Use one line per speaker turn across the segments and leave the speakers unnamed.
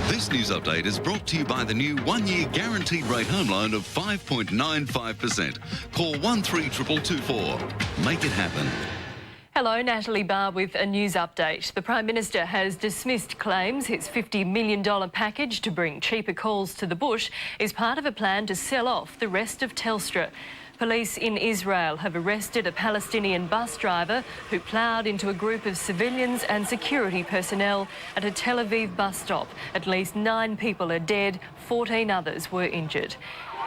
This news update is brought to you by the new one-year guaranteed rate home loan of 5.95%. Call 132224. Make it happen.
Hello, Natalie Barr with a news update. The Prime Minister has dismissed claims his $50 million package to bring cheaper calls to the bush is part of a plan to sell off the rest of Telstra. Police in Israel have arrested a Palestinian bus driver who ploughed into a group of civilians and security personnel at a Tel Aviv bus stop. At least 9 people are dead, 14 others were injured.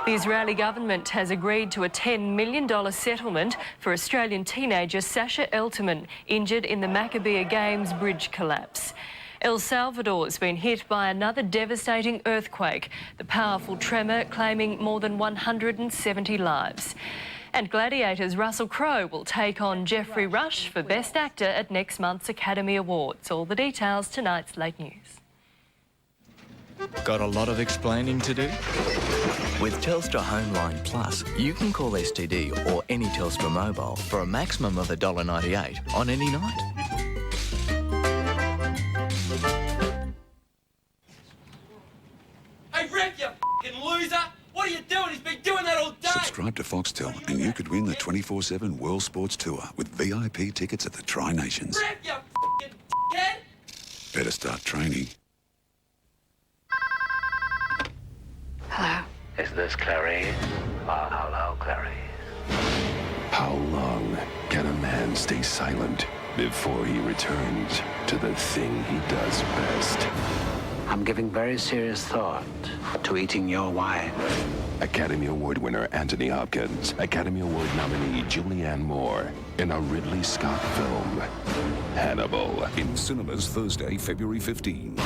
The Israeli government has agreed to a $10 million settlement for Australian teenager Sasha Elterman, injured in the Maccabea Games bridge collapse. El Salvador's been hit by another devastating earthquake, the powerful tremor claiming more than 170 lives. And Gladiator's Russell Crowe will take on Geoffrey Rush for Best Actor at next month's Academy Awards. All the details tonight's Late News.
Got a lot of explaining to do?
With Telstra HomeLine Plus, you can call STD or any Telstra mobile for a maximum of $1.98 on any night.
Hey, Rick, you f***ing loser! What are you doing? He's been doing that all day!
Subscribe to Foxtel and you could win the 24/7 World Sports Tour with VIP tickets at the Tri-Nations.
Rick, you f***ing kid!
Better start training.
Hello.
Is this Clarice? Hello, Clarice.
How long can a man stay silent before he returns to the thing he does best?
I'm giving very serious thought to eating your wife.
Academy Award winner Anthony Hopkins, Academy Award nominee Julianne Moore in a Ridley Scott film, Hannibal.
In cinemas Thursday, February 15.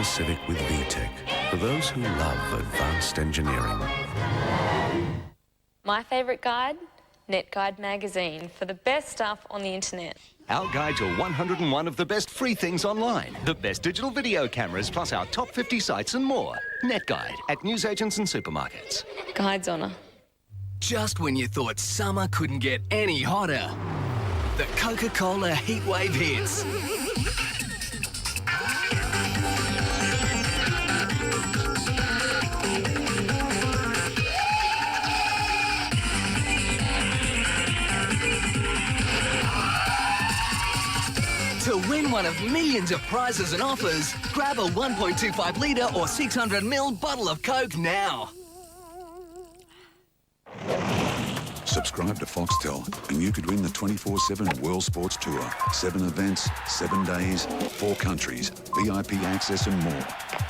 Civic with VTech, for those who love advanced engineering.
My favourite guide? NetGuide Magazine, for the best stuff on the internet.
Our guides are 101 of the best free things online. The best digital video cameras, plus our top 50 sites and more. NetGuide at newsagents and supermarkets.
Guide's honour.
Just when you thought summer couldn't get any hotter, the Coca Cola heatwave hits. To win one of millions of prizes and offers, grab a 1.25 litre or 600ml bottle of Coke now.
Subscribe to Foxtel and you could win the 24/7 World Sports Tour. 7 events, 7 days, 4 countries, VIP access and more.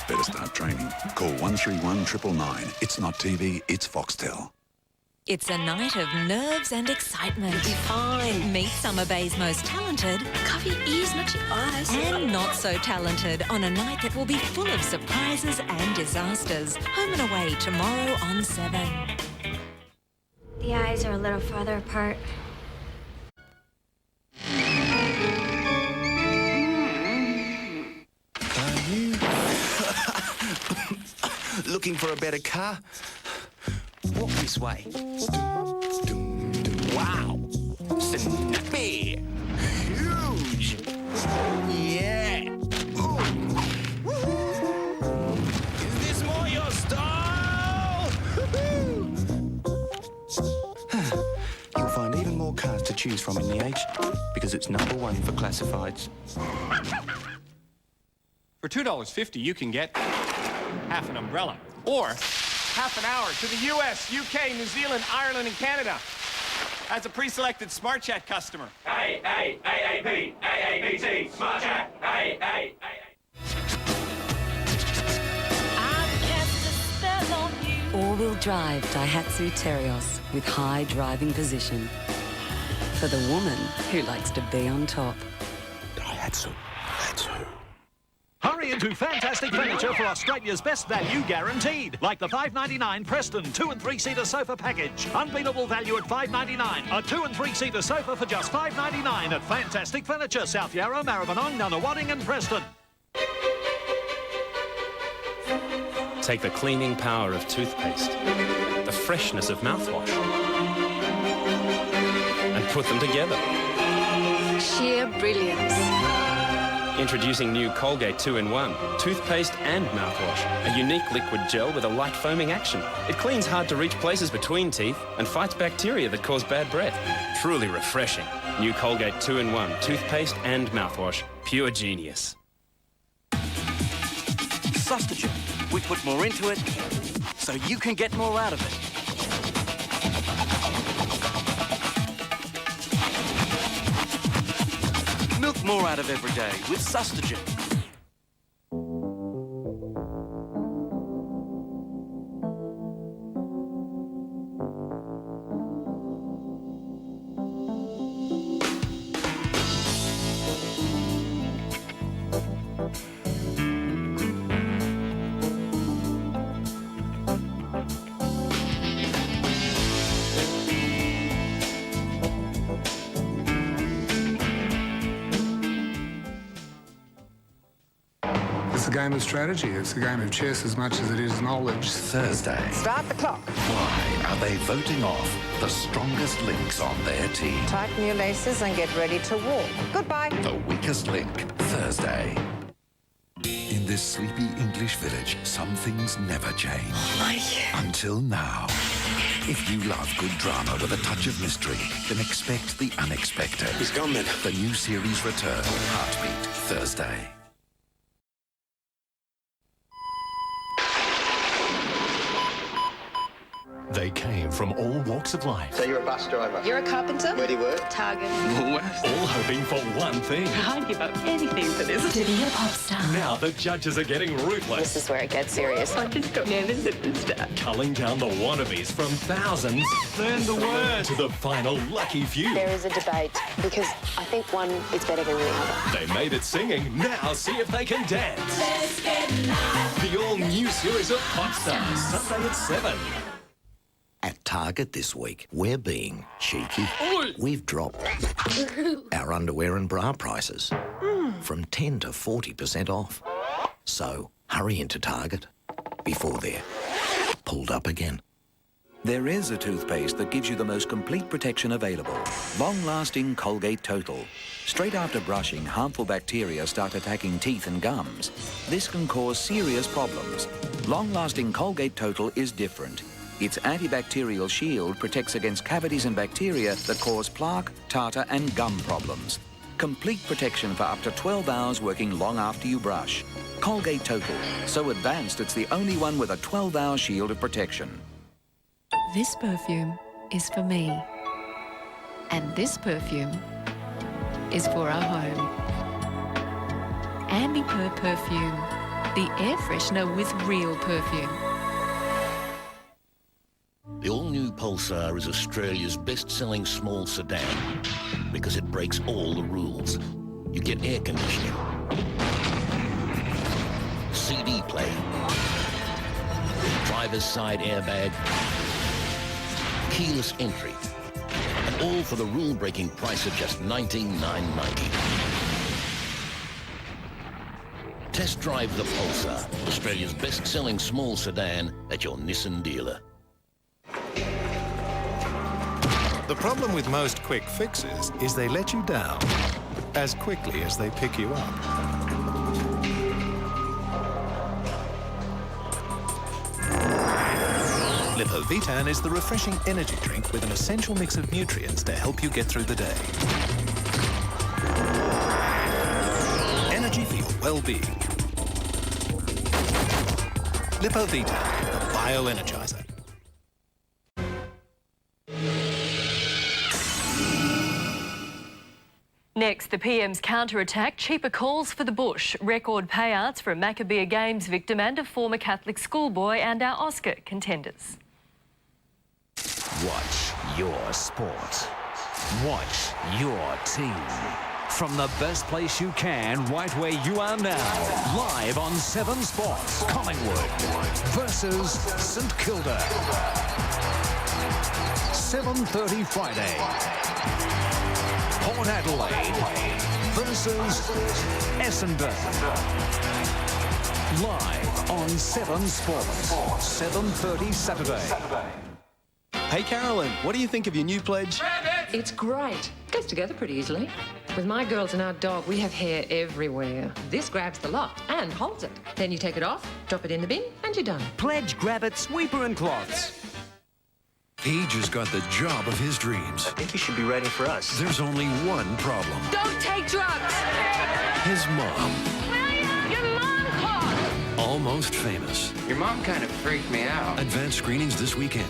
Better start training. Call 131 999. It's not TV, it's Foxtel.
It's a night of nerves and excitement.
You'll be fine.
Meet Summer Bay's most talented.
Cover your ears, not your eyes.
And not so talented on a night that will be full of surprises and disasters. Home and Away tomorrow on 7.
The eyes are a little farther apart.
Are you looking for a better car? Walk this way. Wow! Snappy! Huge! Yeah! Is this more your style? You'll find even more cars to choose from in the Age, because it's #1 for classifieds.
For $2.50, you can get half an umbrella, or half an hour to the US, UK, New Zealand, Ireland, and Canada as a pre-selected smartchat customer.
AAPT, smartchat,
All-wheel drive Daihatsu Terios with high driving position. For the woman who likes to be on top.
Daihatsu. That's who.
Hurry into fantastic furniture for Australia's best value guaranteed. Like the $5.99 Preston 2- and 3-seater sofa package. Unbeatable value at $5.99. A 2- and 3-seater sofa for just $5.99 at Fantastic Furniture, South Yarra, Maribyrnong, Nunawading and Preston.
Take the cleaning power of toothpaste, the freshness of mouthwash, and put them together.
Sheer brilliance.
Introducing new Colgate 2-in-1, toothpaste and mouthwash. A unique liquid gel with a light foaming action. It cleans hard-to-reach places between teeth and fights bacteria that cause bad breath. Truly refreshing. New Colgate 2-in-1, toothpaste and mouthwash. Pure genius.
Sustagen. We put more into it, so you can get more out of it. Milk more out of every day with Sustagen.
It's a game of strategy. It's a game of chess as much as it is knowledge.
Thursday.
Start the clock.
Why are they voting off the strongest links on their team?
Tighten your laces and get ready to walk. Goodbye.
The weakest link. Thursday. In this sleepy English village, some things never change. Until now. If you love good drama with a touch of mystery, then expect the unexpected. He's gone then. The new series return. Heartbeat. Thursday.
They came from all walks of life.
So you're a bus driver?
You're a carpenter?
Where do you work?
Target.
Woolworths. All hoping for one thing.
I'd give up anything for this.
To be a pop star.
Now the judges are getting ruthless.
This is where it gets serious. I just got nervous at the start.
Culling down the wannabes from thousands. Learn the word to the final lucky few.
There is a debate because I think one is better than the other.
They made it singing. Now see if they can dance.
Let's get live.
The all-new series of Popstars. Sunday at 7.
At Target this week, we're being cheeky. We've dropped our underwear and bra prices from 10 to 40% off. So hurry into Target before they're pulled up again.
There is a toothpaste that gives you the most complete protection available. Long-lasting Colgate Total. Straight after brushing, harmful bacteria start attacking teeth and gums. This can cause serious problems. Long-lasting Colgate Total is different. Its antibacterial shield protects against cavities and bacteria that cause plaque, tartar and gum problems. Complete protection for up to 12 hours working long after you brush. Colgate Total. So advanced it's the only one with a 12-hour shield of protection.
This perfume is for me. And this perfume is for our home. Ambi Per Perfume. The air freshener with real perfume.
The all-new Pulsar is Australia's best-selling small sedan because it breaks all the rules. You get air conditioning, CD player, driver's side airbag, keyless entry, and all for the rule-breaking price of just $19,990. Test drive the Pulsar, Australia's best-selling small sedan at your Nissan dealer.
The problem with most quick fixes is they let you down as quickly as they pick you up. Lipovitan is the refreshing energy drink with an essential mix of nutrients to help you get through the day. Energy for your well-being. Lipovitan, the bio-energizer.
Next, the PM's counter-attack, cheaper calls for the bush, record payouts for a Maccabea Games victim and a former Catholic schoolboy, and our Oscar contenders.
Watch your sport. Watch your team.
From the best place you can, right where you are now. Live on 7 Sports. Collingwood versus St Kilda. 7:30 Friday. Port Adelaide versus Essendon. Live on 7 Sports. 7:30 Saturday.
Hey Carolyn, what do you think of your new pledge?
It's great. Goes together pretty easily. With my girls and our dog, we have hair everywhere. This grabs the lot and holds it. Then you take it off, drop it in the bin, and you're done.
Pledge, grab it, sweeper and cloths.
He just got the job of his dreams.
I think you should be ready for us.
There's only one problem.
Don't take drugs!
His mom.
William, your mom called!
Almost famous.
Your mom kind of freaked me out.
Advanced screenings this weekend.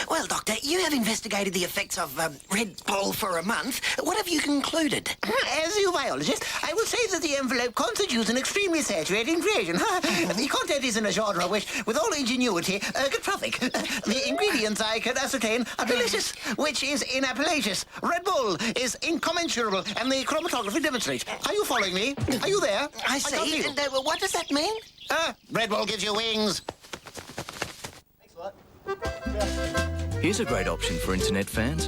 Well, Doctor, you have investigated the effects of Red Bull for a month. What have you concluded?
As a biologist, I will say that the envelope constitutes an extremely saturated ingredient. The content is in a genre which, with all ingenuity, traffic. The ingredients I can ascertain are delicious, which is inappellacious. Red Bull is incommensurable, and the chromatography demonstrates. Are you following me? Are you there?
I see. And, what does that mean?
Red Bull gives you wings.
Here's a great option for internet fans.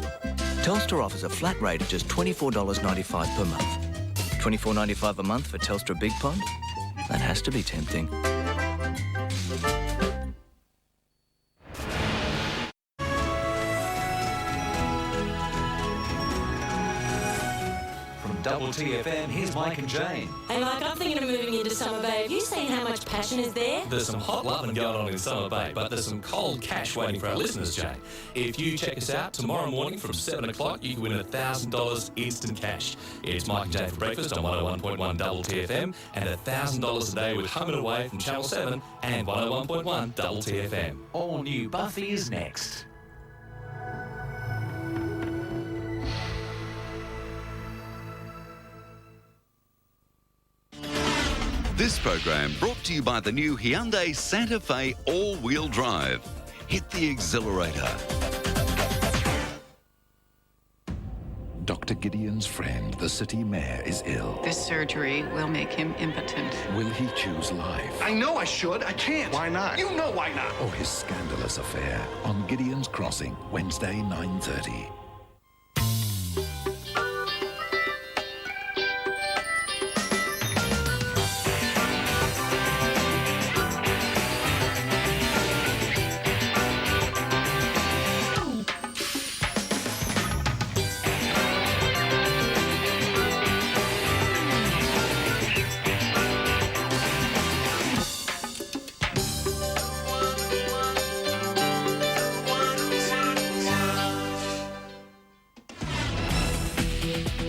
Telstra offers a flat rate of just $24.95 per month. $24.95 a month for Telstra Big Pond? That has to be tempting.
Double TFM, here's Mike and Jane.
Hey Mike, I'm thinking of moving into Summer Bay. Have you seen how much passion is there?
There's some hot loving going on in Summer Bay, but there's some cold cash waiting for our listeners, Jane. If you check us out tomorrow morning from 7 o'clock, you can win $1,000 instant cash. It's Mike and Jane for breakfast on 101.1 Double TFM and $1,000 a day with Home and Away from Channel 7 and 101.1 Double TFM.
All new Buffy is next.
This program brought to you by the new Hyundai Santa Fe all-wheel drive. Hit the exhilarator.
Dr. Gideon's friend, the city mayor, is ill.
This surgery will make him impotent.
Will he choose life?
I know I should. I can't. Why not? You know why not.
Or his scandalous affair on Gideon's Crossing, Wednesday, 9:30.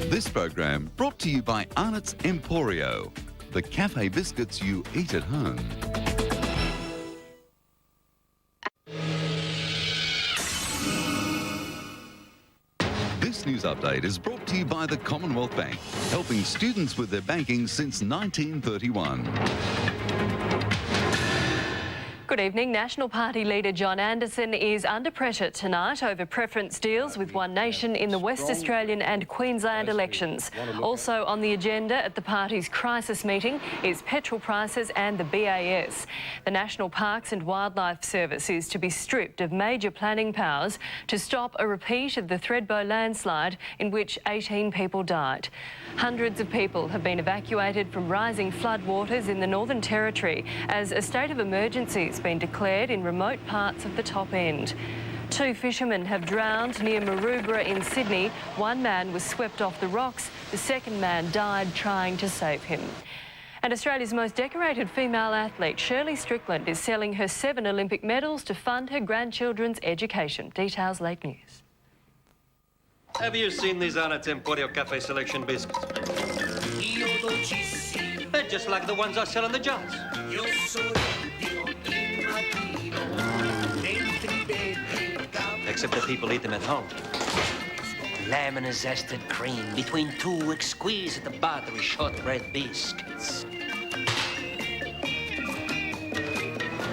This program brought to you by Arnott's Emporio, the cafe biscuits you eat at home. This news update is brought to you by the Commonwealth Bank, helping students with their banking since 1931.
Good evening. National Party leader John Anderson is under pressure tonight over preference deals with One Nation in the West Australian and Queensland elections. Also on the agenda at the party's crisis meeting is petrol prices and the BAS. The National Parks and Wildlife Service is to be stripped of major planning powers to stop a repeat of the Thredbo landslide in which 18 people died. Hundreds of people have been evacuated from rising floodwaters in the Northern Territory as a state of emergency has been declared in remote parts of the top end. 2 fishermen have drowned near Maroubra in Sydney. One man was swept off the rocks. The second man died trying to save him. And Australia's most decorated female athlete, Shirley Strickland, is selling her 7 Olympic medals to fund her grandchildren's education. Details late news.
Have you seen these Arnott's Emporio Cafe Selection biscuits? They're just like the ones I sell in the jars. Except that people eat them at home. Lemon zested cream between 2 exquisite buttery shortbread biscuits.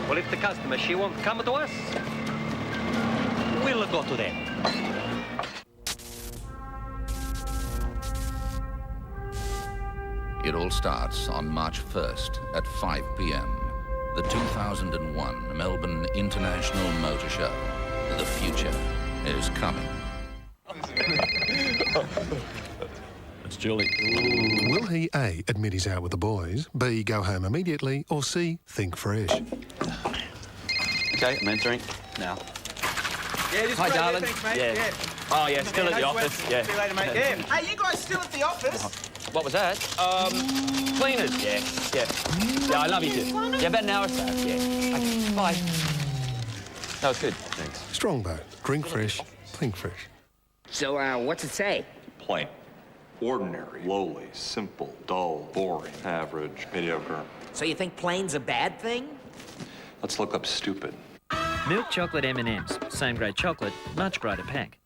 Well, if the customer, she won't come to us, we'll go to them.
It all starts on March 1st at 5 p.m. The 2001 Melbourne International Motor Show. The future is coming.
It's Julie. Will he A, admit he's out with the boys, B, go home immediately, or C, think fresh?
Okay, I'm entering now.
Yeah, just
Hi,
right
darling.
there, thanks, mate.
Yeah. Oh, yeah, still at the office. Yeah.
See you later, mate. Yeah. Hey, you guys still at the office?
What was that? Cleaners. Yeah. Yeah, I love you too. Yeah, about an hour or so. Yeah. Okay. Bye. That was good. Thanks.
Strongbow. Drink fresh, think fresh.
So, what's it say?
Plain. Ordinary. Lowly. Simple. Dull. Boring. Average. Mediocre.
So you think plain's a bad thing?
Let's look up stupid.
Milk chocolate M&Ms. Same grade chocolate, much brighter pack.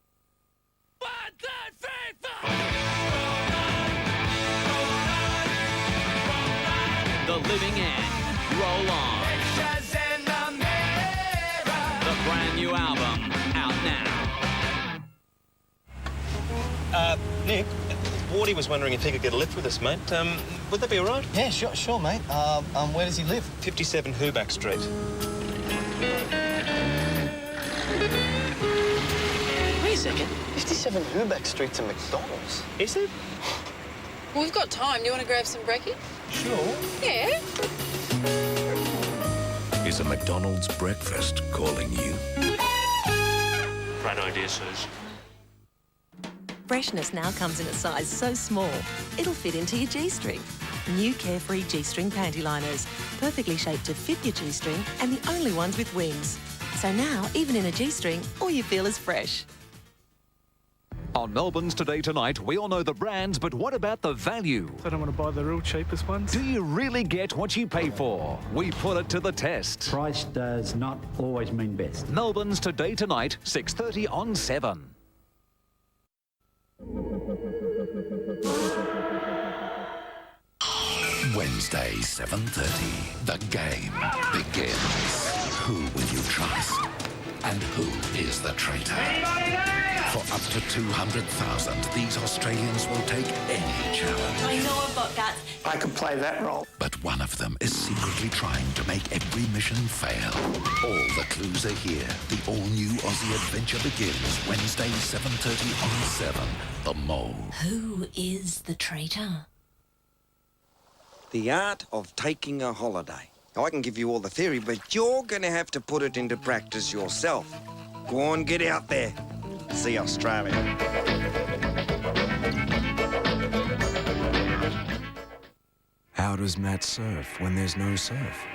The Living End. Roll on. The brand new album out now.
Nick, Wardy was wondering if he could get a lift with us, mate. Would that be all right?
Yeah, sure, mate. Where does he live?
57 Hearbeat Street.
Wait a second. 57 Hearbeat Street's a McDonald's.
Is it?
Well, we've got time. Do you want to grab some brekkie?
Sure.
Yeah.
Is a McDonald's breakfast calling you?
Great idea, Suze.
Freshness now comes in a size so small, it'll fit into your G-string. New Carefree G-string panty liners, perfectly shaped to fit your G-string and the only ones with wings. So now, even in a G-string, all you feel is fresh.
On Melbourne's Today Tonight, we all know the brands, but what about the value?
I don't want to buy the real cheapest ones.
Do you really get what you pay for? We put it to the test.
Price does not always mean best.
Melbourne's Today Tonight, 6:30 on 7.
Wednesday, 7:30. The game begins. Who will you trust? And who is the traitor? For up to 200,000, these Australians will take any challenge.
I know I've got guts.
I could play that role. But one of them is secretly trying to make every mission fail. All the clues are here. The all-new Aussie adventure begins Wednesday, 7:30 on 7. The Mole.
Who is the traitor?
The art of taking a holiday. I can give you all the theory, but you're going to have to put it into practice yourself. Go on, get out there. See Australia.
How does Matt surf when there's no surf?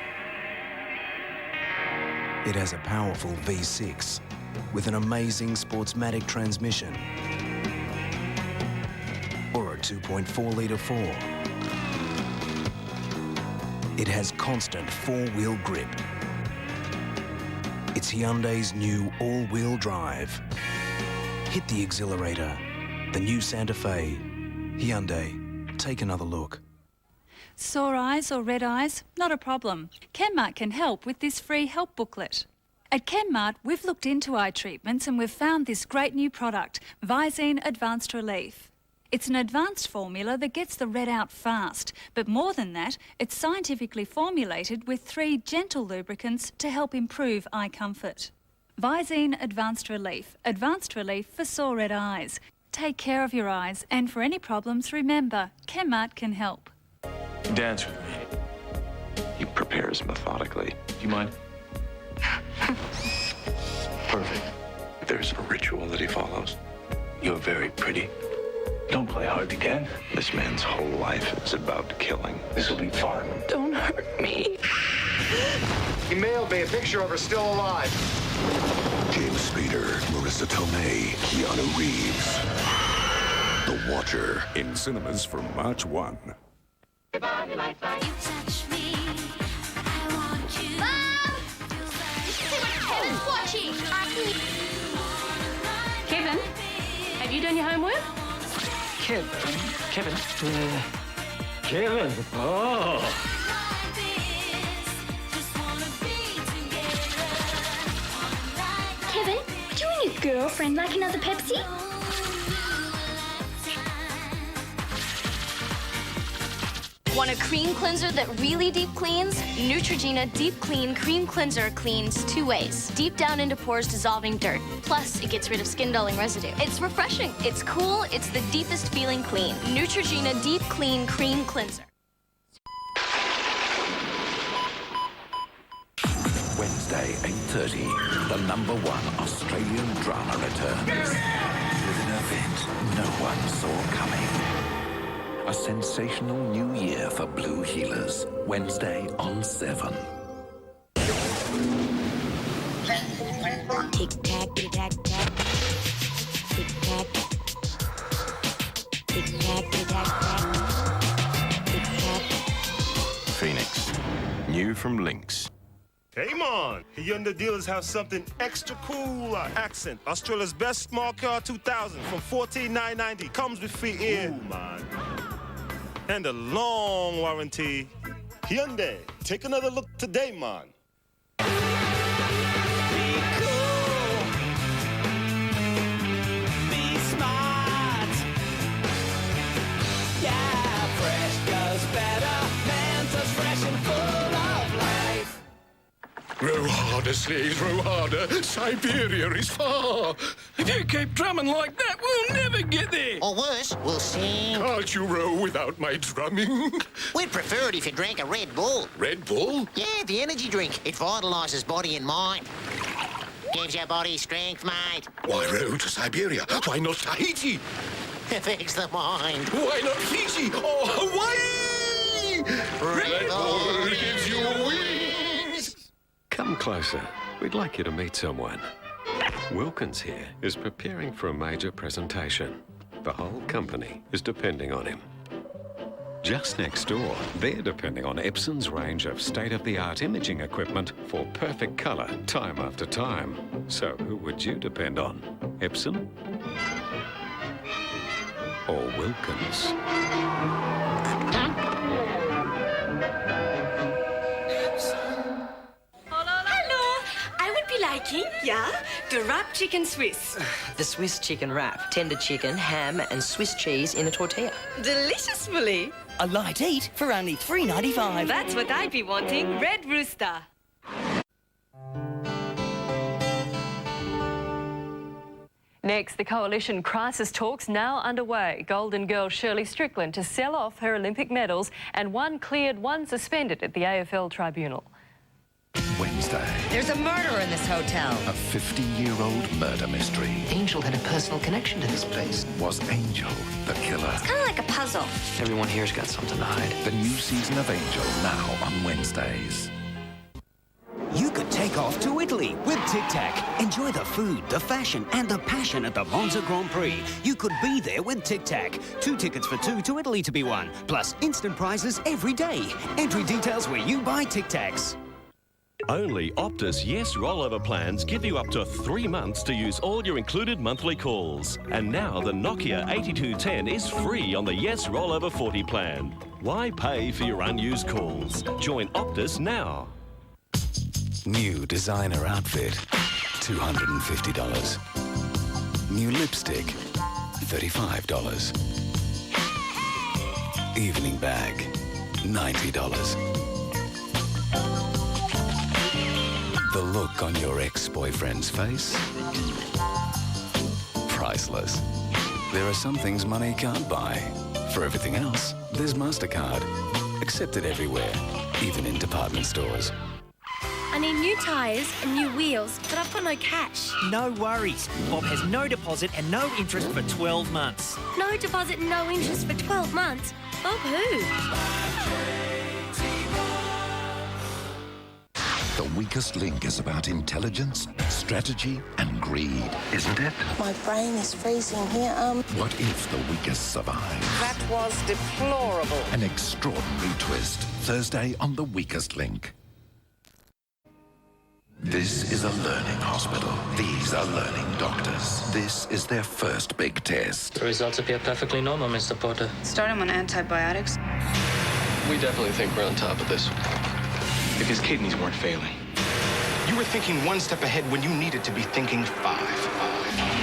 It has a powerful V6 with an amazing Sportsmatic transmission or a 2.4-litre 4. It has constant four-wheel grip. It's Hyundai's new all-wheel drive. Hit the exhilarator. The new Santa Fe. Hyundai. Take another look.
Sore eyes or red eyes? Not a problem. Chemmart can help with this free help booklet. At Chemmart, we've looked into eye treatments and we've found this great new product, Visine Advanced Relief. It's an advanced formula that gets the red out fast, but more than that, it's scientifically formulated with 3 gentle lubricants to help improve eye comfort. Visine Advanced Relief for sore red eyes. Take care of your eyes, and for any problems, remember, Chemmart can help.
Dance with me. He prepares methodically. Do you mind? Perfect. There's a ritual that he follows. You're very pretty. Don't play hard to get. This man's whole life is about killing. This will be fun.
Don't hurt me.
He mailed me a picture of her still alive.
James Spader, Marissa Tomei, Keanu Reeves. The Watcher. In cinemas from March 1.
Kevin's watching.
Kevin, have you done your homework?
Kevin. Oh.
Kevin, would you and your girlfriend like another Pepsi?
Want a cream cleanser that really deep cleans? Neutrogena Deep Clean Cream Cleanser cleans 2 ways. Deep down into pores, dissolving dirt. Plus, it gets rid of skin-dulling residue. It's refreshing. It's cool. It's the deepest feeling clean. Neutrogena Deep Clean Cream Cleanser.
Wednesday, 8:30, the #1 Australian drama returns with an event no one saw coming. A sensational new year for Blue Healers. Wednesday on 7.
Tic-tac, tic-tac-tac. Tic-tac. Tic-tac, tic-tac-tac. Tic-tac.
Phoenix. New from Lynx.
Hey man, Hyundai dealers have something extra cool like Accent, Australia's best small car 2000 from $14,990. Comes with free air. Ooh, man. And a long warranty. Hyundai, take another look today, man.
Be cool. Be smart. Yeah, fresh goes better. Mentos fresh and full of life.
Row harder, slaves, row harder. Siberia is far.
If you keep drumming like that, we'll never get there.
Or worse, we'll sing.
Can't you row without my drumming?
We'd prefer it if you drank a Red Bull.
Red Bull?
Yeah, the energy drink. It vitalises body and mind. Gives your body strength, mate.
Why row to Siberia? Why not Tahiti?
Affects the mind.
Why not Fiji or Hawaii? Red Bull gives you wings.
Come closer. We'd like you to meet someone. Wilkins here is preparing for a major presentation. The whole company is depending on him. Just next door, they're depending on Epson's range of state-of-the-art imaging equipment for perfect colour time after time. So who would you depend on? Epson? Or Wilkins?
Liking, yeah? The wrapped chicken Swiss.
The Swiss chicken wrap. Tender chicken, ham and Swiss cheese in a tortilla.
Delicious, Willie.
A light eat for only $3.95.
That's what I'd be wanting. Red Rooster.
Next, the coalition crisis talks now underway. Golden girl Shirley Strickland to sell off her Olympic medals, and one cleared, one suspended at the AFL tribunal.
Wednesday.
There's a murder in this hotel.
A 50-year-old murder mystery.
Angel had a personal connection to this place.
Was Angel the killer?
It's kind of like a puzzle.
Everyone here's got something to hide.
The new season of Angel now on Wednesdays.
You could take off to Italy with Tic Tac. Enjoy the food, the fashion and the passion at the Monza Grand Prix. You could be there with Tic Tac. 2 tickets for 2 to Italy to be won, plus instant prizes every day. Entry details where you buy Tic Tacs.
Only Optus Yes rollover plans give you up to 3 months to use all your included monthly calls. And now the Nokia 8210 is free on the Yes rollover 40 plan. Why pay for your unused calls? Join Optus now.
New designer outfit, $250. New lipstick, $35. Evening bag, $90. The look on your ex-boyfriend's face? Priceless. There are some things money can't buy. For everything else, there's MasterCard. Accepted everywhere, even in department stores.
I need new tyres and new wheels, but I've got no cash.
No worries. Bob has no deposit and no interest for 12 months.
No deposit and no interest for 12 months? Bob who?
The Weakest Link is about intelligence, strategy, and greed, isn't it?
My brain is freezing here.
What if the weakest survive?
That was deplorable.
An extraordinary twist. Thursday on The Weakest Link. This is a learning hospital. These are learning doctors. This is their first big test.
The results appear perfectly normal, Mr. Porter.
Start him on antibiotics.
We definitely think we're on top of this.
If his kidneys weren't failing, You were thinking one step ahead when you needed to be thinking five.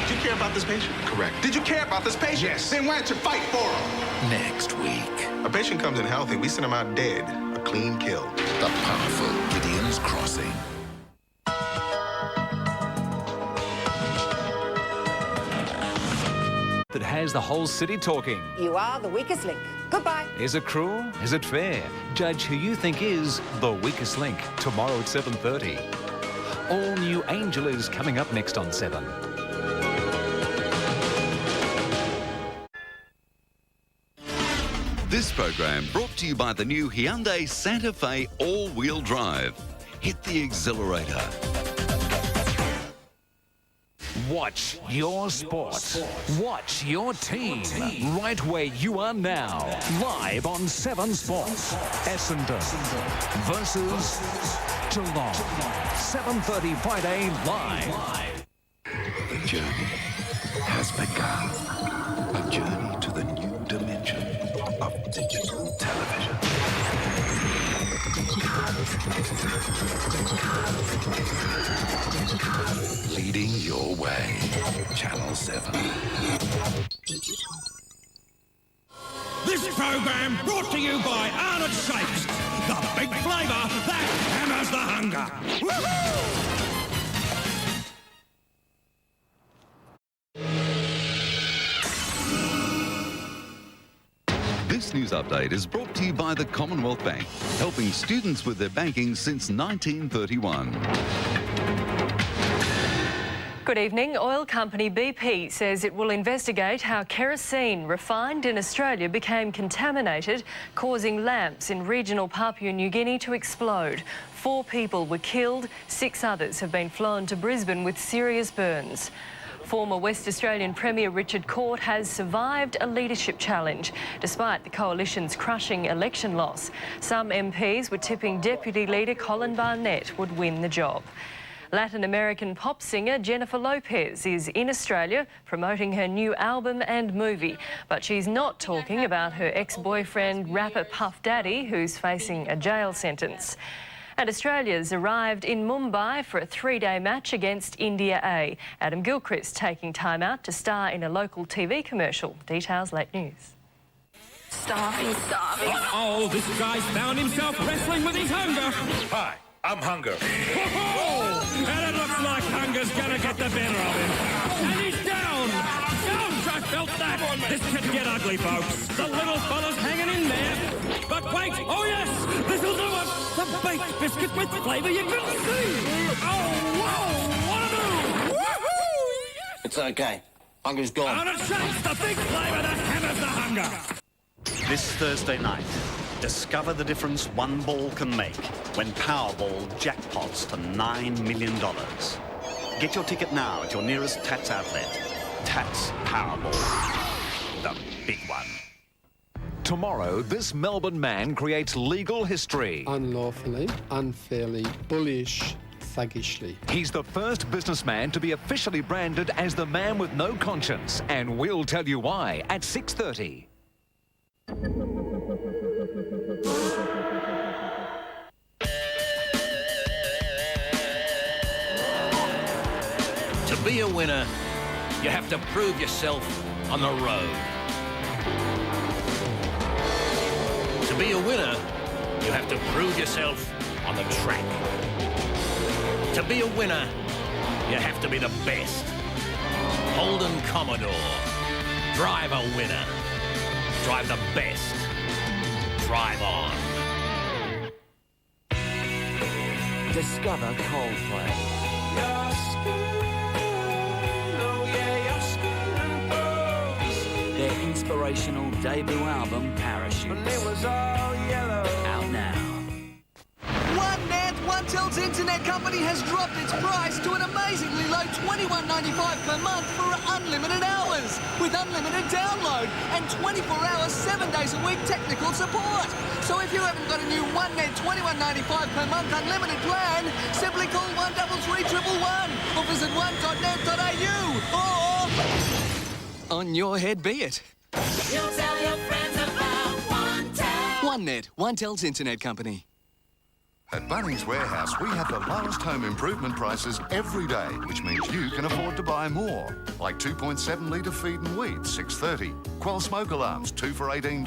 Do you care about this patient?
Correct.
Did you care about this patient?
Yes.
Then why don't you fight for him?
Next week,
A patient comes in healthy, we send him out dead. A clean kill.
the powerful Gideon's Crossing.
That has the whole city talking.
You are the weakest link. Goodbye.
Is it cruel? Is it fair? Judge who you think is the weakest link tomorrow at 7:30. All new Angel is coming up next on 7.
This program brought to you by the new Hyundai Santa Fe all-wheel drive. Hit the exhilarator.
Watch your sport. Watch your team. Right where you are now. Live on 7 Sports. Essendon versus Geelong. 7:30 Friday live.
The journey has begun. A journey to the new dimension of digital television. Leading your way. Channel 7.
This program brought to you by Arnold Shakes, the big flavour that hammers the hunger. Woohoo!
This news update is brought to you by the Commonwealth Bank, helping students with their banking since 1931.
Good evening. Oil company BP says it will investigate how kerosene refined in Australia became contaminated, causing lamps in regional Papua New Guinea to explode. 4 people were killed, 6 others have been flown to Brisbane with serious burns. Former West Australian Premier Richard Court has survived a leadership challenge, despite the Coalition's crushing election loss. Some MPs were tipping Deputy Leader Colin Barnett would win the job. Latin American pop singer Jennifer Lopez is in Australia promoting her new album and movie, but she's not talking about her ex-boyfriend rapper Puff Daddy, who's facing a jail sentence. And Australia's arrived in Mumbai for a 3-day match against India A. Adam Gilchrist taking time out to star in a local TV commercial. Details late news.
Starving. Uh-oh, this guy's found himself wrestling with his hunger.
Hi, I'm Hunger.
Ho-ho! And it looks like hunger's gonna get the better of him. And he's down! Ouch, I felt that! This could get ugly, folks. The little fella's hanging in there. But wait! Oh, yes! This'll do it! The baked biscuit with flavour you can see! Oh, whoa! What a move! Woohoo!
It's okay. Hunger's gone.
And it shakes the big flavour that hammers the hunger!
This Thursday night, discover the difference one ball can make when Powerball jackpots for $9 million. Get your ticket now at your nearest Tats outlet. Tats Powerball. The big one.
Tomorrow, this Melbourne man creates legal history.
Unlawfully, unfairly, bullish, thuggishly.
He's the first businessman to be officially branded as the man with no conscience, and we'll tell you why at 6:30.
To be a winner, you have to prove yourself on the road. To be a winner, you have to prove yourself on the track. To be a winner, you have to be the best. Holden Commodore. Drive a winner. Drive the best. Drive on.
Discover Coldplay. Their inspirational debut album, Parachutes. Out now.
OneTel's internet company has dropped its price to an amazingly low $21.95 per month for unlimited hours, with unlimited download and 24-hour, 7 days a week technical support. So if you haven't got a new OneNet $21.95 per month unlimited plan, simply call 133111 or visit one.net.au or... On your head be it.
You'll tell your friends about OneTel.
OneNet, OneTel's internet company.
At Bunnings Warehouse, we have the lowest home improvement prices every day, which means you can afford to buy more. Like 2.7 litre feed and wheat, $6.30. Quell smoke alarms, 2 for $18.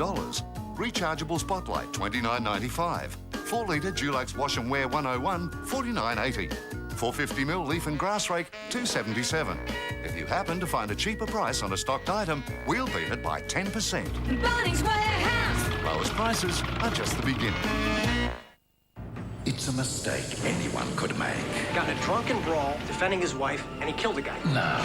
Rechargeable spotlight, $29.95. 4 litre Dulux wash and wear 101, $49.80. 450ml leaf and grass rake, $2.77. If you happen to find a cheaper price on a stocked item, we'll beat it by 10%.
Bunnings Warehouse.
Lowest prices are just the beginning.
It's a mistake anyone could make.
Got in a drunken brawl, defending his wife, and he killed a guy.
Now,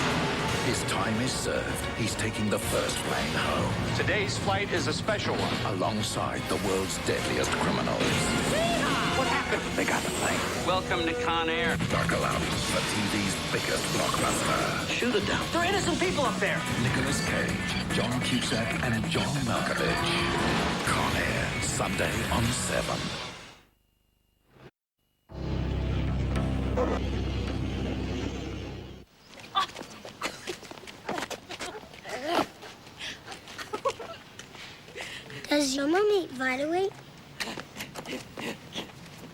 his time is served. He's taking the first plane home.
Today's flight is a special one.
Alongside the world's deadliest criminals.
What happened?
They got the plane.
Welcome to Con Air.
Buckle up for TV's biggest blockbuster.
Shoot it down.
There are innocent people up there.
Nicolas Cage, John Cusack, and John Malkovich. Con Air, Sunday on 7.
Does your mum eat Vita-Weat?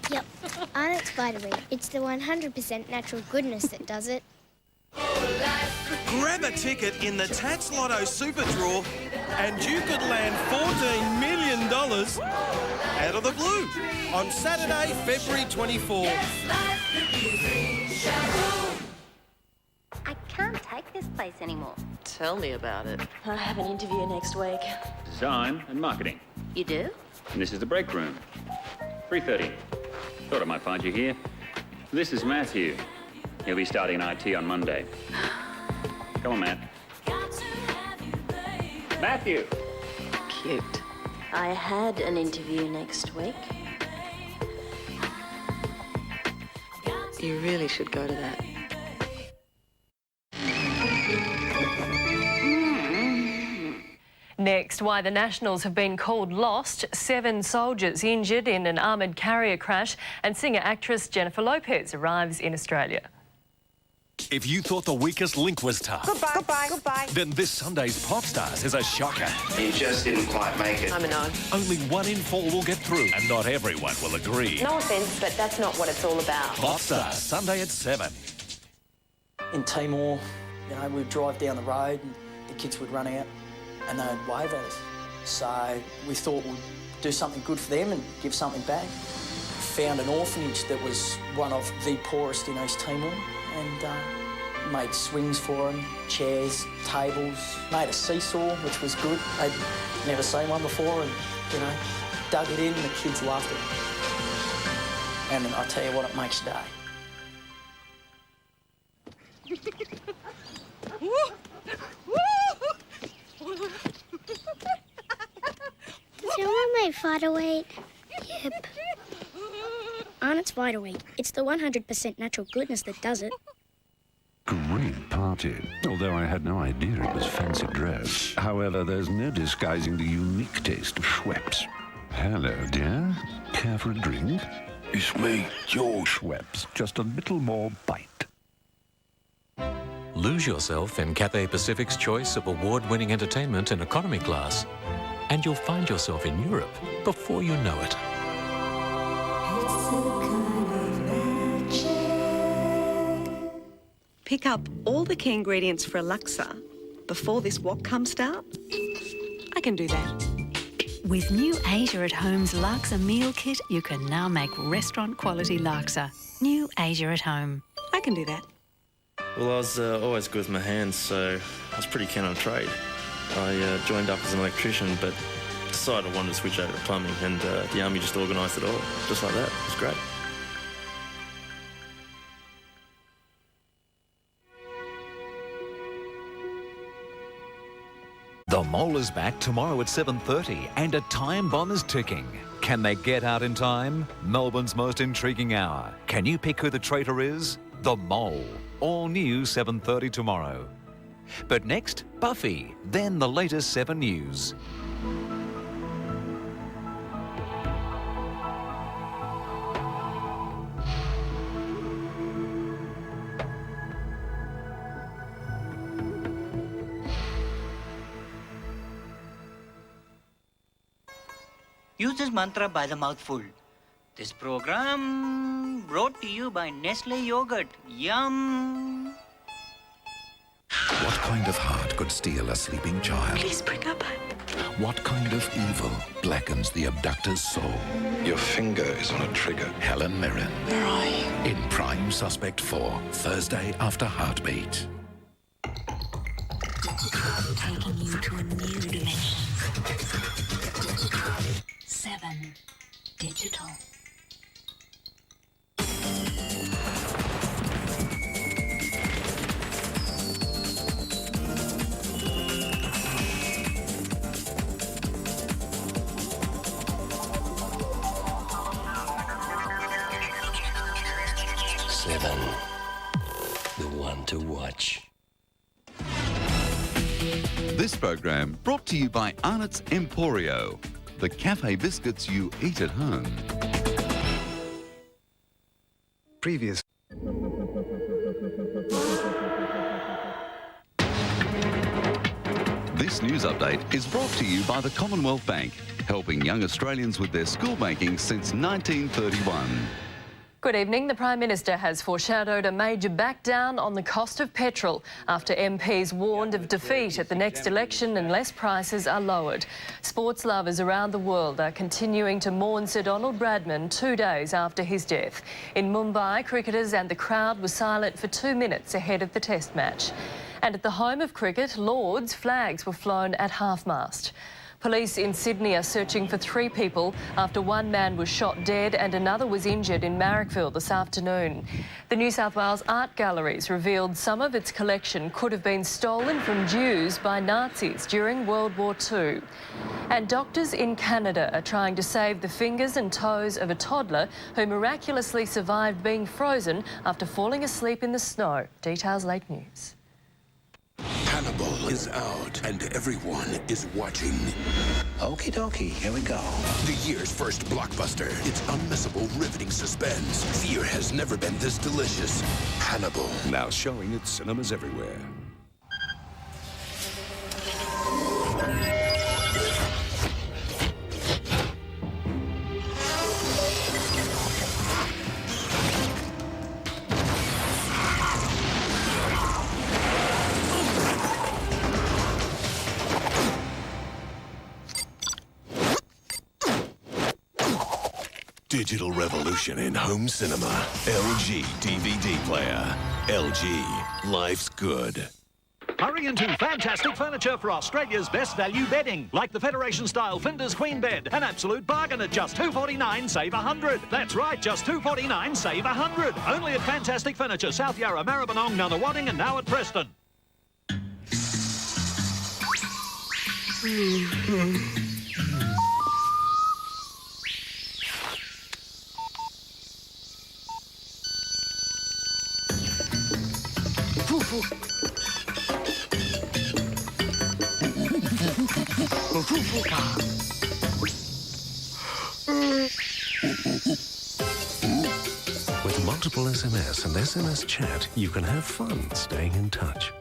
Yep, Arnott's Vita-Weat. It's the 100% natural goodness that does it.
Grab a ticket in the Tats Lotto Super Draw and you could land $14 million out of the blue on Saturday, February 24th.
I can't take this place anymore.
Tell me about it.
I have an interview next week.
Design and marketing.
You do?
And this is the break room. 3:30. Thought I might find you here. This is Matthew. He'll be starting in IT on Monday. Come on, Matt. Matthew!
Cute. I had an interview next week.
You really should go to that.
Next, why the Nationals have been called lost, 7 soldiers injured in an armoured carrier crash, and singer-actress Jennifer Lopez arrives in Australia.
If you thought the weakest link was tough,
Goodbye.
then this Sunday's Popstars is a shocker.
You just didn't quite make it.
I'm a no.
Only 1 in 4 will get through, and not everyone will agree.
No offence, but that's not what it's all about.
Popstars, Sunday at 7.
In Timor, we'd drive down the road and the kids would run out and they'd wave at us. So we thought we'd do something good for them and give something back. Found an orphanage that was one of the poorest in East Timor and made swings for them, chairs, tables, made a seesaw, which was good. They'd never seen one before and, dug it in and the kids loved it. And I tell you what, it makes your day.
Does your mum make Vita-Weat? Yep. Arnott's Vita-Weat. It's the 100% natural goodness that does it.
Great party, although I had no idea it was fancy dress. However, there's no disguising the unique taste of Schweppes. Hello, dear. Care for a drink? It's me, George. Schweppes, just a little more bite.
Lose yourself in Cathay Pacific's choice of award-winning entertainment in economy class, and you'll find yourself in Europe before you know it.
Pick up all the key ingredients for a laksa before this wok comes out? I can do that.
With new Asia at Home's Laksa Meal Kit, you can now make restaurant-quality laksa. New Asia at Home.
I can do that.
Well, I was always good with my hands, so I was pretty keen on trade. I joined up as an electrician, but decided I wanted to switch over to plumbing, and the Army just organised it all, just like that. It was great.
The Mole is back tomorrow at 7:30 and a time bomb is ticking. Can they get out in time? Melbourne's most intriguing hour. Can you pick who the traitor is? The Mole. All new 7:30 tomorrow. But next, Buffy, then the latest 7 News.
Use this mantra by the mouthful.
This program brought to you by Nestle Yogurt. Yum!
What kind of heart could steal a sleeping child?
Please bring her back.
What kind of evil blackens the abductor's soul? Your finger is on a trigger. Helen Mirren.
Where are you?
In Prime Suspect 4, Thursday after Heartbeat.
Taking you to a new dimension. 7 Digital.
The one to watch.
This program brought to you by Arnott's Emporio, the cafe biscuits you eat at home.
Previous.
This news update is brought to you by the Commonwealth Bank, helping young Australians with their school banking since 1931.
Good evening. The Prime Minister has foreshadowed a major backdown on the cost of petrol after MPs warned of defeat at the next election unless prices are lowered. Sports lovers around the world are continuing to mourn Sir Donald Bradman 2 days after his death. In Mumbai, cricketers and the crowd were silent for 2 minutes ahead of the Test match. And at the home of cricket, Lords, flags were flown at half-mast. Police in Sydney are searching for 3 people after 1 man was shot dead and another was injured in Marrickville this afternoon. The New South Wales Art Galleries revealed some of its collection could have been stolen from Jews by Nazis during World War II. And doctors in Canada are trying to save the fingers and toes of a toddler who miraculously survived being frozen after falling asleep in the snow. Details late news.
Hannibal is out, and everyone is watching.
Okie dokie, here we go.
The year's first blockbuster. It's unmissable, riveting suspense. Fear has never been this delicious. Hannibal. Now showing at cinemas everywhere. Digital revolution in home cinema. LG DVD player. LG. Life's good.
Hurry into fantastic furniture for Australia's best value bedding, like the Federation-style Flinders Queen bed. An absolute bargain at just $249, save $100. That's right, just $249, save $100. Only at Fantastic Furniture, South Yarra, Maribyrnong, Nunawading, and now at Preston.
With multiple SMS and SMS chat, you can have fun staying in touch.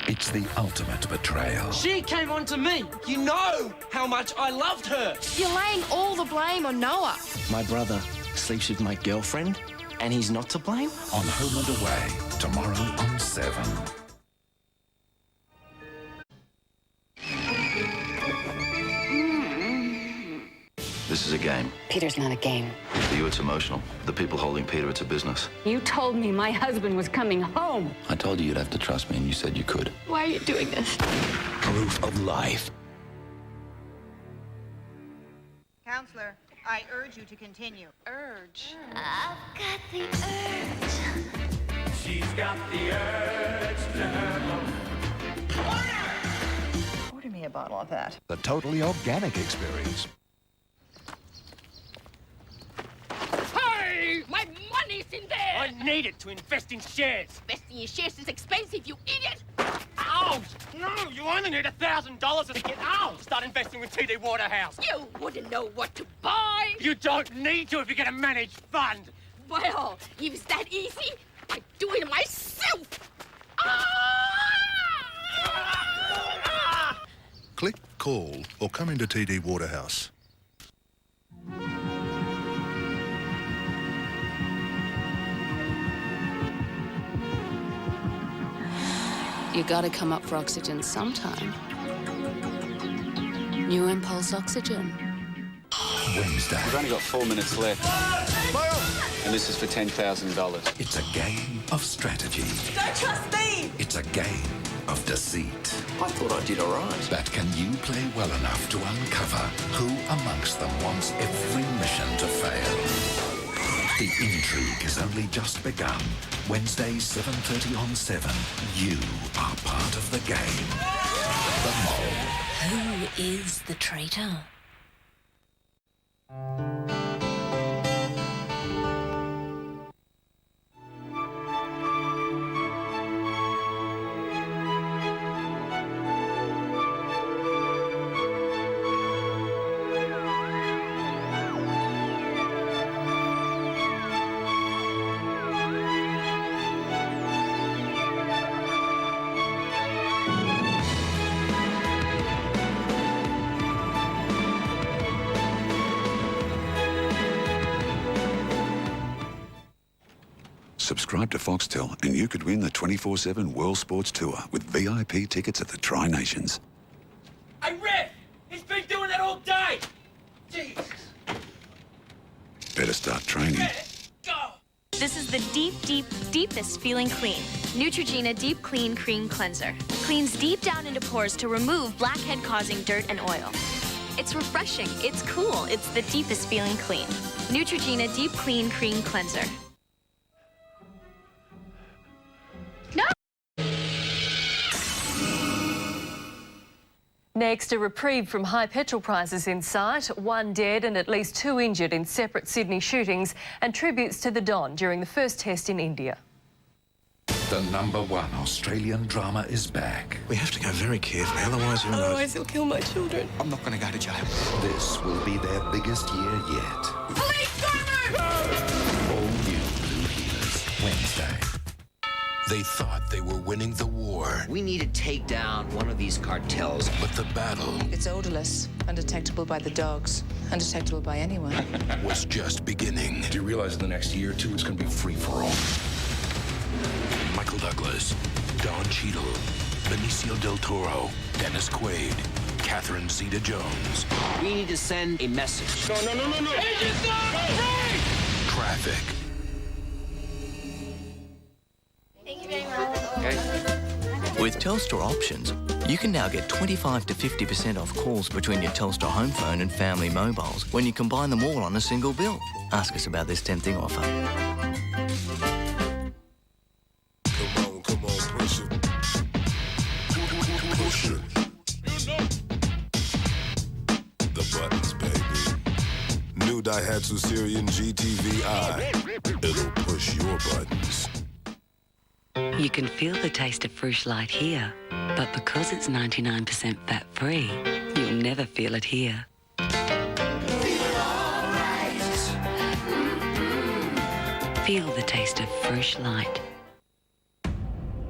It's the ultimate betrayal.
She came on to me. You know how much I loved her.
You're laying all the blame on Noah.
My brother sleeps with my girlfriend, and he's not to blame?
On Home and Away, tomorrow on 7.
This is a game.
Peter's not a game.
For you, it's emotional. The people holding Peter, it's a business.
You told me my husband was coming home.
I told you you'd have to trust me, and you said you could.
Why are you doing this?
Proof of life.
Counselor, I urge you to continue.
Urge?
I've got the urge.
She's got the urge to hurt.
Order me a bottle of that.
The totally organic experience.
Hey! My money's in there!
I need it to invest in shares.
Investing in shares is expensive, you idiot!
Ow! No, you only need $1,000 to get out. Start investing with TD Waterhouse.
You wouldn't know what to buy.
You don't need to if you get a managed fund.
Well, if it's that easy, I'd do it myself.
Click, call, or come into TD Waterhouse.
You gotta come up for oxygen sometime. New Impulse Oxygen.
Wednesday.
We've only got 4 minutes left. And this is for $10,000.
It's a game of strategy.
Don't trust me!
It's a game of deceit.
I thought I did all right.
But can you play well enough to uncover who amongst them wants every mission to fail? The intrigue has only just begun. Wednesday, 7:30 on 7. You are part of the game. The Mole.
Who is the traitor?
Subscribe to Foxtel and you could win the 24/7 World Sports Tour with VIP tickets at the Tri-Nations.
Hey, Riff! He's been doing that all day! Jesus!
Better start training.
This is the deepest feeling clean. Neutrogena Deep Clean Cream Cleanser. Cleans deep down into pores to remove blackhead-causing dirt and oil. It's refreshing, it's cool, it's the deepest feeling clean. Neutrogena Deep Clean Cream Cleanser. No!
Next, a reprieve from high petrol prices in sight. 1 dead and at least 2 injured in separate Sydney shootings, and tributes to the Don during the first test in India.
The #1 Australian drama is back.
We have to go very carefully, otherwise who knows?
Otherwise he'll kill my children.
I'm not going to go to jail.
This will be their biggest year yet.
Police, go move!
All new Blue Healers, Wednesday.
They thought they were winning the war.
We need to take down one of these cartels.
But the battle
It's odorless, undetectable by the dogs, undetectable by anyone.
was just beginning.
Do you realize in the next year or two it's going to be free for all?
Michael Douglas, Don Cheadle, Benicio del Toro, Dennis Quaid, Catherine Zeta-Jones.
We need to send a message.
No! Agent's not free!
Traffic.
Thank you very much.
With Telstra options, you can now get 25 to 50% off calls between your Telstra home phone and family mobiles when you combine them all on a single bill. Ask us about this tempting offer.
Come on, push it. Push it. The buttons, baby. New Daihatsu GTVI. It'll push your buttons.
You can feel the taste of Fruit Light here, but because it's 99% fat-free, you'll never feel it here. Feel the taste of Fruit Light.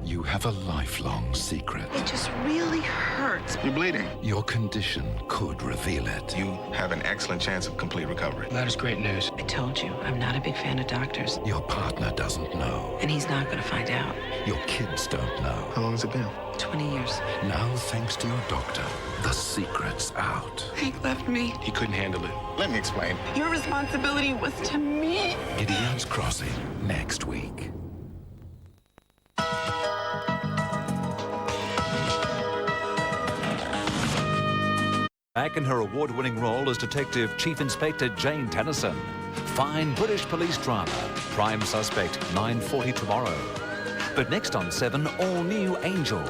You have a lifelong secret.
It just really hurts.
You're bleeding. Your condition could reveal it.
You have an excellent chance of complete recovery.
That is great news.
I told you, I'm not a big fan of doctors.
Your partner doesn't know.
And he's not going to find out.
Your kids don't know.
How long has it been?
20 years.
Now, thanks to your doctor, the secret's out.
Hank left me. He couldn't handle it. Let me explain. Your responsibility was to me.
Gideon's Crossing, next week.
Back in her award-winning role as Detective Chief Inspector Jane Tennyson. Fine British police drama. Prime Suspect, 9:40 tomorrow. But next on 7, all-new Angel.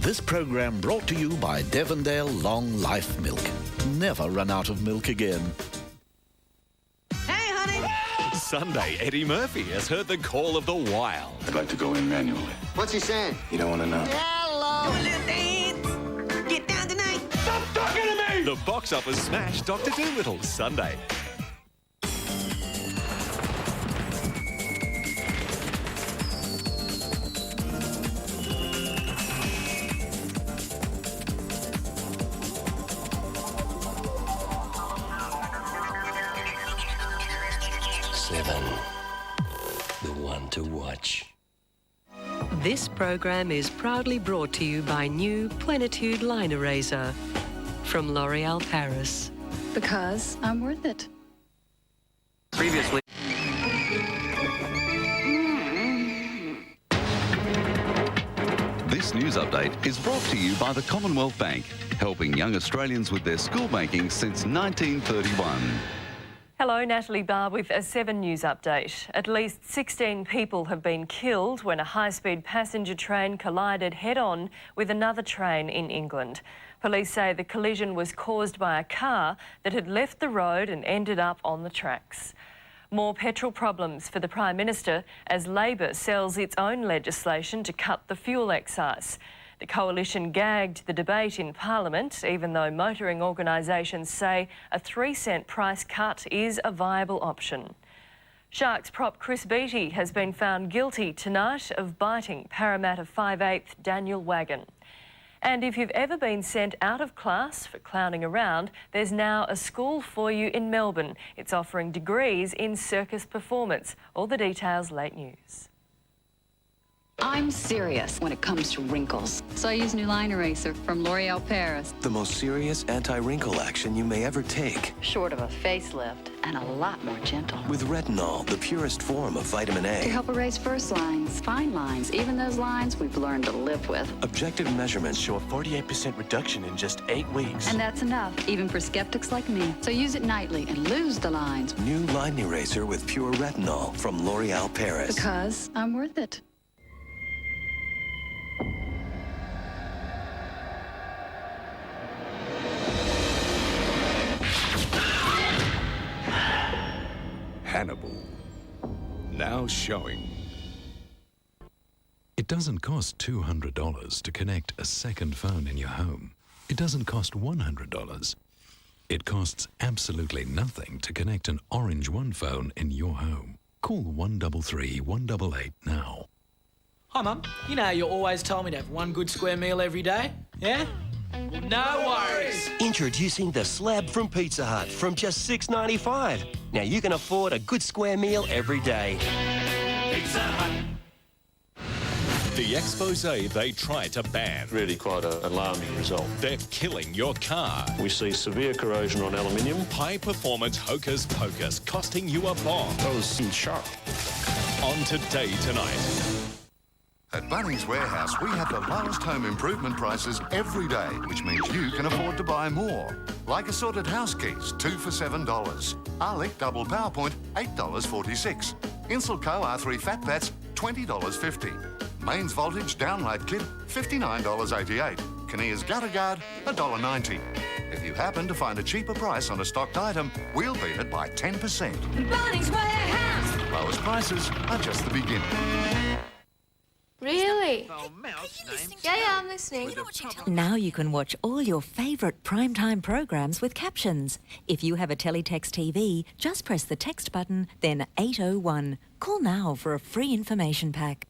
This program brought to you by Devondale Long Life Milk. Never run out of milk again.
Hey, honey!
Sunday, Eddie Murphy has heard the call of the wild.
I'd like to go in manually.
What's he saying?
You don't want to know.
Hello! Do a little dance. Get down tonight.
Stop talking to me!
The box office smash Dr. Dolittle, Sunday.
HSV7. The one to watch.
This program is proudly brought to you by new Plenitude Line Eraser from L'Oréal Paris.
Because I'm worth it.
Previously.
This news update is brought to you by the Commonwealth Bank, helping young Australians with their school banking since 1931.
Hello, Natalie Barr with a 7 News update. At least 16 people have been killed when a high-speed passenger train collided head-on with another train in England. Police say the collision was caused by a car that had left the road and ended up on the tracks. More petrol problems for the Prime Minister as Labor sells its own legislation to cut the fuel excise. The coalition gagged the debate in Parliament, even though motoring organisations say a 3-cent price cut is a viable option. Sharks prop Chris Beattie has been found guilty tonight of biting Parramatta 5/8 Daniel Wagon. And if you've ever been sent out of class for clowning around, there's now a school for you in Melbourne. It's offering degrees in circus performance. All the details, late news.
I'm serious when it comes to wrinkles. So I use new line eraser from L'Oréal Paris.
The most serious anti-wrinkle action you may ever take.
Short of a facelift and a lot more gentle.
With retinol, the purest form of vitamin A.
To help erase first lines, fine lines, even those lines we've learned to live with.
Objective measurements show a 48% reduction in just 8 weeks.
And that's enough, even for skeptics like me. So use it nightly and lose the lines.
New line eraser with pure retinol from L'Oréal Paris.
Because I'm worth it.
Hannibal. Now showing. It doesn't cost $200 to connect a second phone in your home. It doesn't cost $100. It costs absolutely nothing to connect an Orange One phone in your home. Call 133 188 now.
Hi, Mum. You know how you always told me to have one good square meal every day? Yeah? No worries.
Introducing the slab from Pizza Hut from just $6.95. Now you can afford a good square meal every day.
Pizza Hut. The expose they try to ban.
Really quite an alarming result.
They're killing your car.
We see severe corrosion on aluminium.
High-performance hocus pocus costing you a bomb.
I was in shock.
On Today Tonight.
At Bunnings Warehouse, we have the lowest home improvement prices every day, which means you can afford to buy more. Like assorted house keys, 2 for $7. Arlic double PowerPoint, $8.46. Insulco R3 Fat Pats, $20.50. Mains Voltage download kit, $59.88. Kinnear's Gutter Guard, $1.90. If you happen to find a cheaper price on a stocked item, we'll beat it by 10%.
Bunnings Warehouse!
Lowest prices are just the beginning.
Really? Yeah, I'm listening.
Now you can watch all your favourite primetime programs with captions. If you have a Teletext TV, just press the text button, then 801. Call now for a free information pack.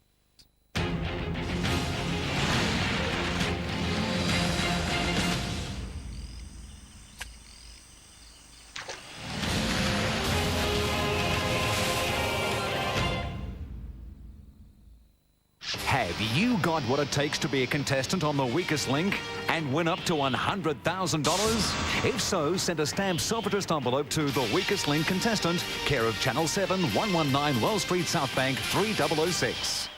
Have you got what it takes to be a contestant on The Weakest Link and win up to $100,000? If so, send a stamped self-addressed envelope to The Weakest Link contestant, care of Channel 7, 119 Wells Street, South Bank, 3006.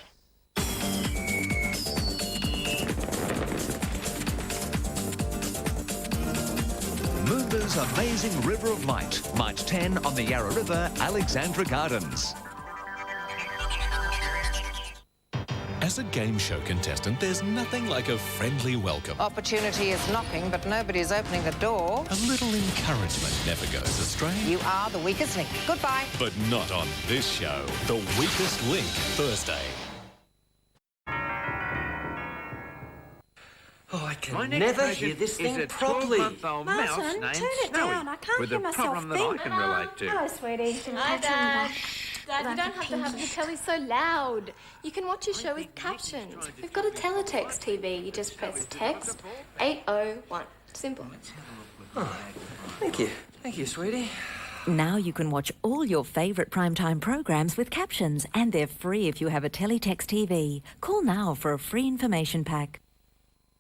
Moomba's Amazing River of Light, March 10 on the Yarra River, Alexandra Gardens.
As a game show contestant, there's nothing like a friendly welcome.
Opportunity is knocking, but nobody's opening the door.
A little encouragement never goes astray.
You are the weakest link. Goodbye.
But not on this show. The Weakest Link, Thursday.
Oh, I can never hear this thing properly.
Martin, turn it down. I can't hear myself think.
I can relate to.
Hello, sweetie.
Hi, Dad. Dad, you don't have to have the telly so loud. You can watch your show with captions. We've got a teletext TV. You just press text 801. Simple.
Oh, thank you. Thank you, sweetie.
Now you can watch all your favourite primetime programs with captions, and they're free if you have a Teletext TV. Call now for a free information pack.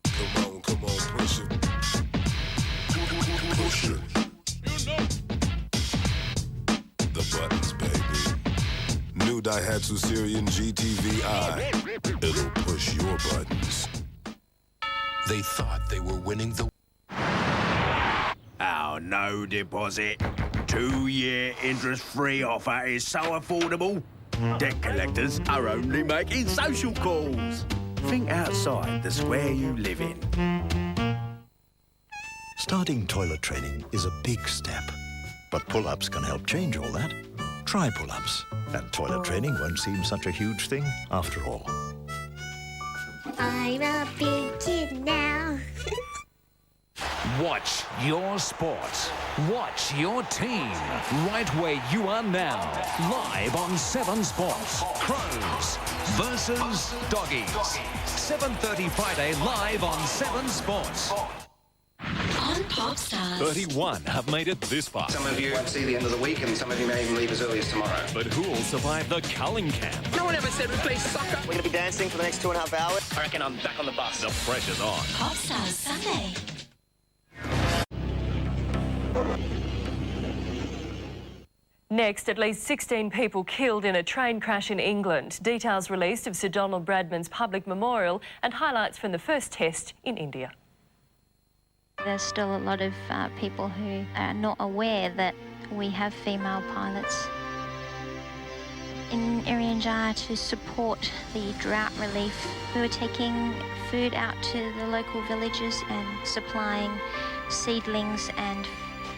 Come on, push it. Push it. The buttons, baby. New Daihatsu Terios GTVI. It'll push your buttons. They thought they were winning the...
Our no deposit, 2-year interest-free offer is so affordable. Debt collectors are only making social calls. Think outside the square you live in.
Starting toilet training is a big step, but pull-ups can help change all that. Try pull-ups, and toilet training won't seem such a huge thing after all.
I'm a big kid now.
Watch your sport. Watch your team. Right where you are now. Live on 7 Sports. Crows versus Doggies. 7:30 Friday live on 7 Sports.
On Popstars.
31 have made it this far.
Some of you won't see the end of the week, and some of you may even leave as early as tomorrow.
But who will survive the culling camp?
No one ever said we play soccer.
We're going to be dancing for the next 2.5 hours.
I reckon I'm back on the bus.
The pressure's on.
Popstars Sunday.
Next, at least 16 people killed in a train crash in England. Details released of Sir Donald Bradman's public memorial and highlights from the first test in India.
There's still a lot of people who are not aware that we have female pilots. In Irian to support the drought relief, we were taking food out to the local villages and supplying seedlings and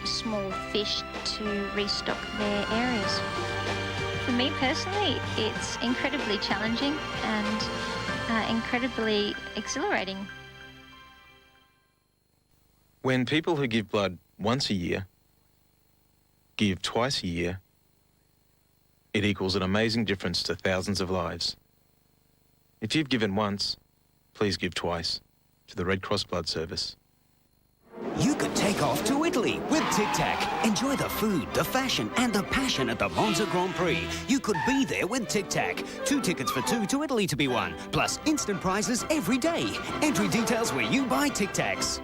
small fish to restock their areas. For me personally, it's incredibly challenging and incredibly exhilarating.
When people who give blood once a year give twice a year, it equals an amazing difference to thousands of lives. If you've given once, please give twice to the Red Cross Blood Service.
You could take off to Italy with Tic Tac. Enjoy the food, the fashion and the passion at the Monza Grand Prix. You could be there with Tic Tac. 2 tickets for 2 to Italy to be won, plus instant prizes every day. Entry details where you buy Tic Tacs.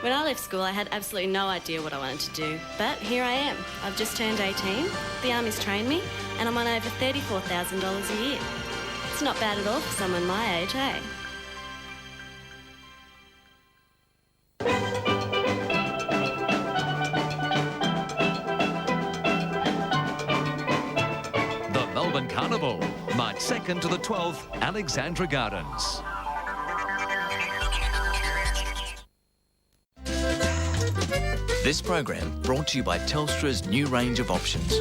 When I left school, I had absolutely no idea what I wanted to do. But here I am. I've just turned 18, the Army's trained me, and I'm on over $34,000 a year. It's not bad at all for someone my age, eh?
The Melbourne Carnival, March 2nd to the 12th, Alexandra Gardens.
This program brought to you by Telstra's new range of options.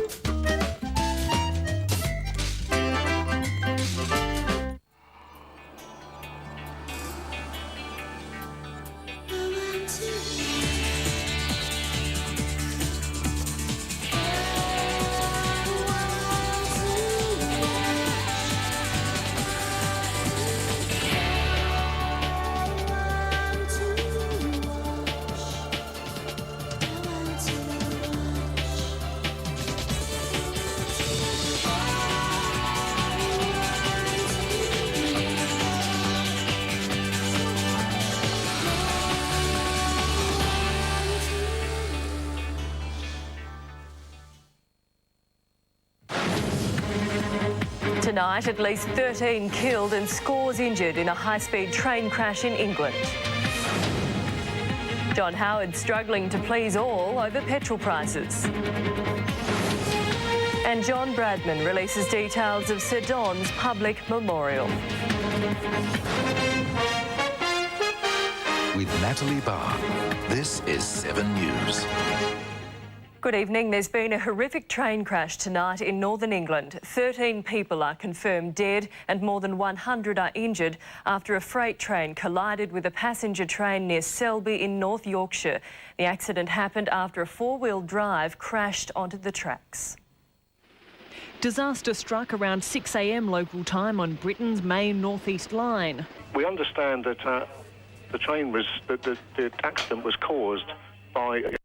Tonight, at least 13 killed and scores injured in a high-speed train crash in England. John Howard struggling to please all over petrol prices. And John Bradman releases details of Sir Don's public memorial.
With Natalie Barr, this is 7 News.
Good evening. There's been a horrific train crash tonight in northern England. 13 people are confirmed dead and more than 100 are injured after a freight train collided with a passenger train near Selby in North Yorkshire. The accident happened after a four-wheel drive crashed onto the tracks.
Disaster struck around 6 a.m. local time on Britain's main northeast line.
We understand that the accident was caused by